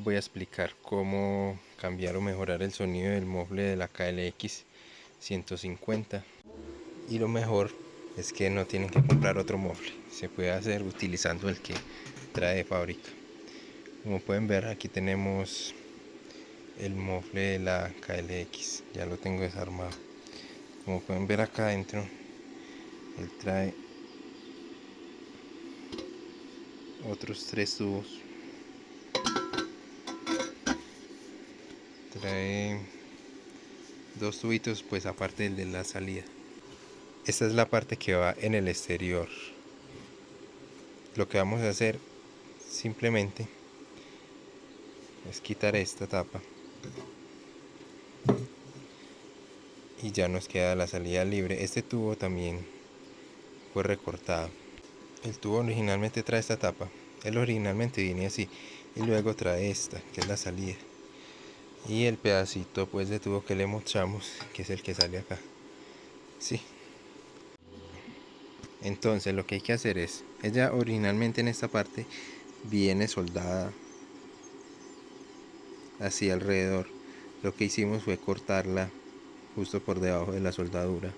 voy a explicar cómo cambiar o mejorar el sonido del mueble de la KLX 150. Y lo mejor es que no tienen que comprar otro mueble, se puede hacer utilizando el que trae de fábrica. Como pueden ver, aquí tenemos el mueble de la KLX, ya lo tengo desarmado. Como pueden ver acá adentro, él trae otros 3 tubos, trae 2 tubitos, pues aparte del de la salida. Esta es la parte que va en el exterior. Lo que vamos a hacer simplemente es quitar esta tapa y ya nos queda la salida libre. Este tubo también fue recortado. El tubo originalmente trae esta tapa, él originalmente viene así, y luego trae esta, que es la salida, y el pedacito pues de tubo que le mostramos, que es el que sale acá. Sí. Entonces lo que hay que hacer es, ella originalmente en esta parte viene soldada así alrededor. Lo que hicimos fue cortarla justo por debajo de la soldadura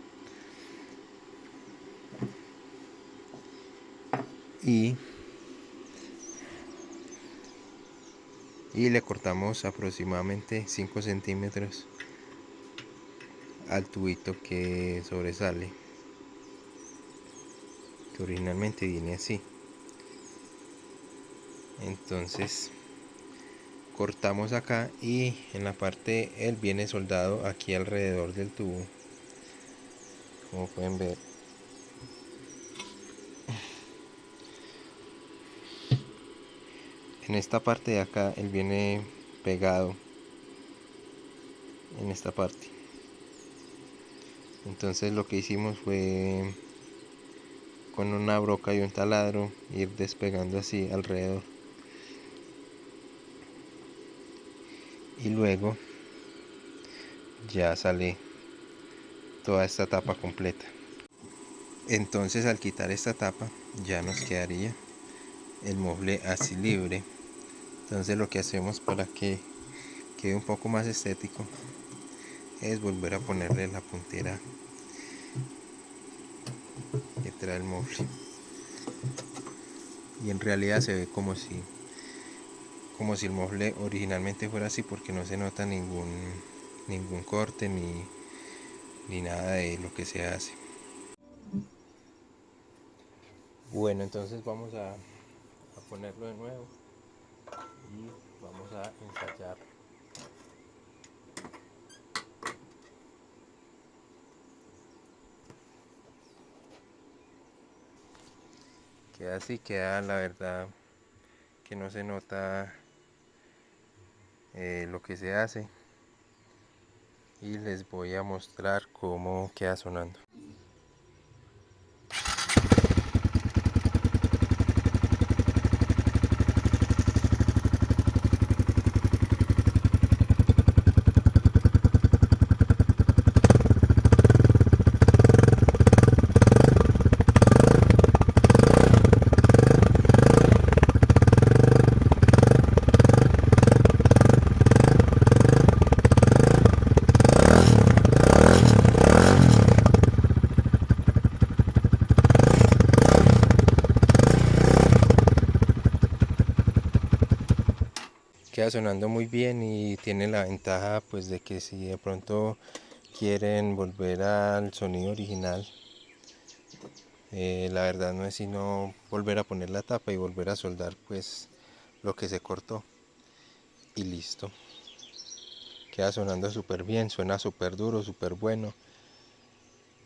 y le cortamos aproximadamente 5 centímetros al tubito que sobresale, que originalmente viene así. Entonces cortamos acá y en la parte él viene soldado aquí alrededor del tubo, como pueden ver. En esta parte de acá él viene pegado en esta parte. Entonces lo que hicimos fue con una broca y un taladro ir despegando así alrededor, y luego ya sale toda esta tapa completa. Entonces al quitar esta tapa ya nos quedaría el mueble así libre. Entonces lo que hacemos para que quede un poco más estético es volver a ponerle la puntera que trae el mueble, y en realidad se ve como si el mueble originalmente fuera así, porque no se nota ningún corte ni nada de lo que se hace. Bueno, entonces vamos a ponerlo de nuevo y vamos a ensayar. Queda así, queda la verdad que no se nota lo que se hace, y les voy a mostrar cómo queda sonando. Queda sonando muy bien y tiene la ventaja pues de que si de pronto quieren volver al sonido original, la verdad no es sino volver a poner la tapa y volver a soldar pues lo que se cortó y listo. Queda sonando súper bien, suena súper duro, súper bueno.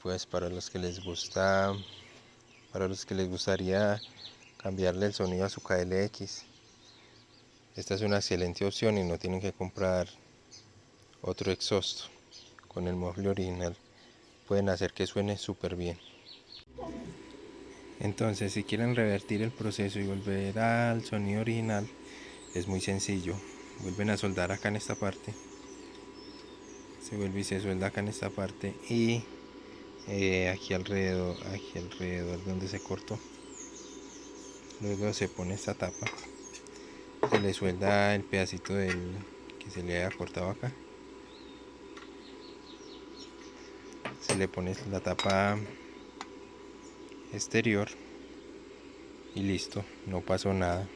Pues para los que les gusta, para los que les gustaría cambiarle el sonido a su KLX, esta es una excelente opción y no tienen que comprar otro exhausto. Con el mueble original pueden hacer que suene súper bien. Entonces, si quieren revertir el proceso y volver al sonido original, es muy sencillo. Vuelven a soldar acá en esta parte, se vuelve y se suelda acá en esta parte, y aquí alrededor donde se cortó. Luego se pone esta tapa Se le suelda el pedacito que se le haya cortado acá. Se le pone la tapa exterior y listo, no pasó nada.